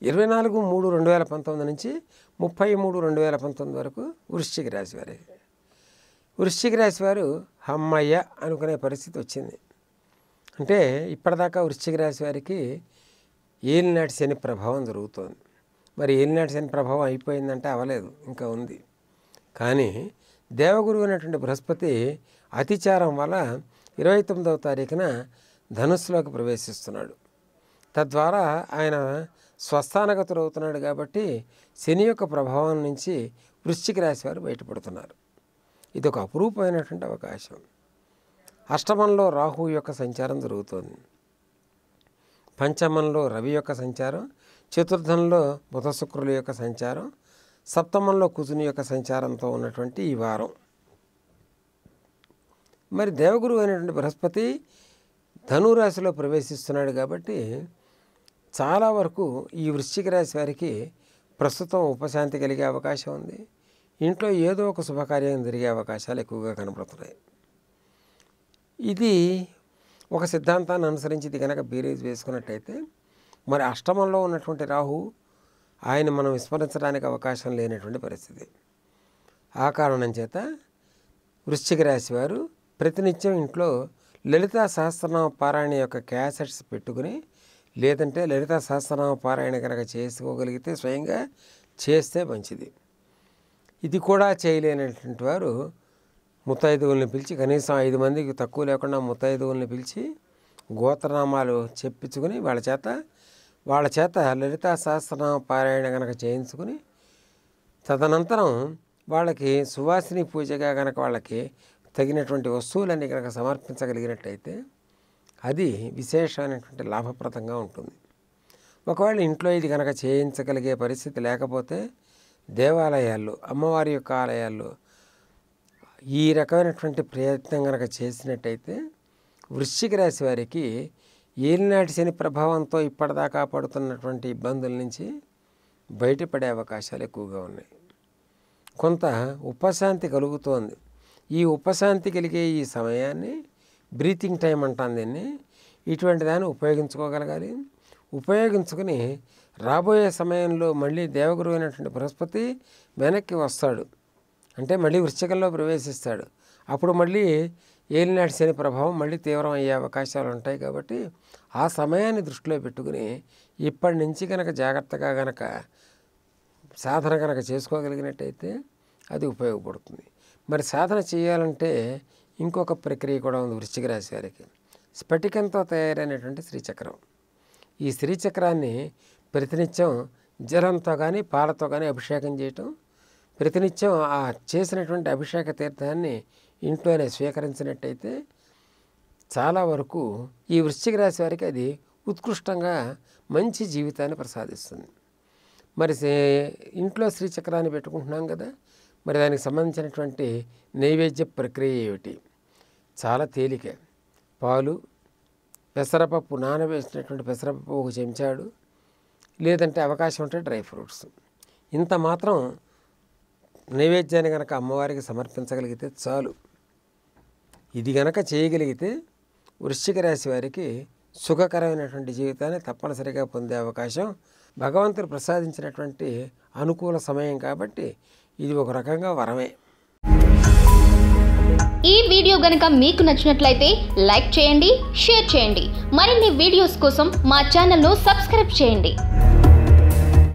ఇరవై 24/3/2019 నుంచి 30/3/2019 వరకు వృశ్చిక రాశి వారి. వృశ్చిక రాశి వారు అమ్మయ్య అనుకునే పరిస్థితి వచ్చింది. అంటే ఇప్పటిదాకా వృశ్చిక రాశి వారికి ఏలినాటి శని ప్రభావం జరుగుతోంది. మరి ఏలినాటి శని ప్రభావం అయిపోయిందంటే అవలేదు, ఇంకా ఉంది. కానీ దేవగురువు అయినటువంటి బృహస్పతి అతిచారం వల్ల 29వ తారీఖున ధనుస్సులోకి ప్రవేశిస్తున్నాడు. తద్వారా ఆయన స్వస్థానగతులు అవుతున్నాడు. కాబట్టి శని యొక్క ప్రభావం నుంచి వృశ్చిక రాశి వారు బయటపడుతున్నారు. ఇది ఒక అపురూపమైనటువంటి అవకాశం. అష్టమంలో రాహు యొక్క సంచారం జరుగుతోంది. పంచమంలో రవి యొక్క సంచారం, చతుర్థంలో బుధ శుక్రుల యొక్క సంచారం, సప్తమంలో కుజుని యొక్క సంచారంతో ఉన్నటువంటి ఈ వారం. మరి దేవగురువు అయినటువంటి బృహస్పతి ధనురాశిలో ప్రవేశిస్తున్నాడు. కాబట్టి చాలా వరకు ఈ వృశ్చిక రాశి వారికి ప్రస్తుతం ఉపశాంతి కలిగే అవకాశం ఉంది. ఇంట్లో ఏదో ఒక శుభకార్యం జరిగే అవకాశాలు ఎక్కువగా కనబడుతున్నాయి. ఇది ఒక సిద్ధాంతాన్ని అనుసరించి ఇది కనుక బీరేజ్ వేసుకున్నట్టయితే మరి అష్టమంలో ఉన్నటువంటి రాహు ఆయన మనం విస్మరించడానికి అవకాశం లేనటువంటి పరిస్థితి. ఆ కారణం చేత వృశ్చిక రాశి వారు ప్రతినిత్యం ఇంట్లో లలితా సహస్రనామ పారాయణ యొక్క క్యాసెట్స్ పెట్టుకుని, లేదంటే లలితా సహస్రనామ పారాయణ కనుక చేసుకోగలిగితే స్వయంగా చేస్తే మంచిది. ఇది కూడా చేయలేనటువంటి వారు ముత్తైదువుల్ని పిలిచి, కనీసం 5 మందికి తక్కువ లేకుండా ముత్తైదువుల్ని పిలిచి గోత్రనామాలు చెప్పించుకుని వాళ్ళ చేత లలితా సహస్రనామ పారాయణ కనుక చేయించుకుని, తదనంతరం వాళ్ళకి సువాసిని పూజగా కనుక వాళ్ళకి తగినటువంటి వస్తువులన్నీ కనుక సమర్పించగలిగినట్టయితే అది విశేషమైనటువంటి లాభప్రదంగా ఉంటుంది. ఒకవేళ ఇంట్లో ఇది కనుక చేయించగలిగే పరిస్థితి లేకపోతే దేవాలయాల్లో, అమ్మవారి యొక్క ఆలయాల్లో ఈ రకమైనటువంటి ప్రయత్నం కనుక చేసినట్టయితే వృశ్చిక రాశి వారికి ఏలినాటి శని ప్రభావంతో ఇప్పటిదాకా పడుతున్నటువంటి ఇబ్బందుల నుంచి బయటపడే అవకాశాలు ఎక్కువగా ఉన్నాయి. కొంత ఉపశాంతి కలుగుతోంది. ఈ ఉపశాంతి కలిగే ఈ సమయాన్ని బ్రీతింగ్ టైం అంటాం దీన్ని. ఇటువంటి దాన్ని ఉపయోగించుకోగలగాలి. ఉపయోగించుకుని రాబోయే సమయంలో మళ్ళీ దేవగురువు అయినటువంటి బృహస్పతి వెనక్కి వస్తాడు. అంటే మళ్ళీ వృశ్చికంలో ప్రవేశిస్తాడు. అప్పుడు మళ్ళీ ఏలినాటి శని ప్రభావం మళ్ళీ తీవ్రం అయ్యే అవకాశాలు ఉంటాయి. కాబట్టి ఆ సమయాన్ని దృష్టిలో పెట్టుకుని ఇప్పటి నుంచి కనుక జాగ్రత్తగా కనుక సాధన కనుక చేసుకోగలిగినట్టయితే అది ఉపయోగపడుతుంది. మరి సాధన చేయాలంటే ఇంకొక ప్రక్రియ కూడా ఉంది వృశ్చిక రాశి వారికి. స్ఫటికంతో తయారైనటువంటి శ్రీచక్రం. ఈ శ్రీచక్రాన్ని ప్రతినిత్యం జలంతో కానీ పాలతో కానీ అభిషేకం చేయటం, ప్రతినిత్యం ఆ చేసినటువంటి అభిషేక తీర్థాన్ని ఇంట్లోనే స్వీకరించినట్టయితే చాలా వరకు ఈ వృశ్చిక రాశి వారికి అది ఉత్కృష్టంగా మంచి జీవితాన్ని ప్రసాదిస్తుంది. మరి ఇంట్లో శ్రీచక్రాన్ని పెట్టుకుంటున్నాం కదా, మరి దానికి సంబంధించినటువంటి నైవేద్య ప్రక్రియ ఏమిటి? చాలా తేలిక. పాలు, పెసరపప్పు, నానవేసినటువంటి పెసరపప్పు 1 చెంచాడు, లేదంటే అవకాశం ఉంటే డ్రై ఫ్రూట్స్, ఇంత మాత్రం నైవేద్యాన్ని కనుక అమ్మవారికి సమర్పించగలిగితే చాలు. ఇది కనుక చేయగలిగితే వృశ్చిక రాశి వారికి సుఖకరమైనటువంటి జీవితాన్ని తప్పనిసరిగా పొందే అవకాశం భగవంతుడు ప్రసాదించినటువంటి అనుకూల సమయం. కాబట్టి ఇది ఒక రకంగా వరమే. ఈ వీడియో గనుక మీకు నచ్చినట్లయితే లైక్ చేయండి, షేర్ చేయండి. మరిన్ని వీడియోస్ కోసం మా ఛానల్ను సబ్స్క్రైబ్ చేయండి.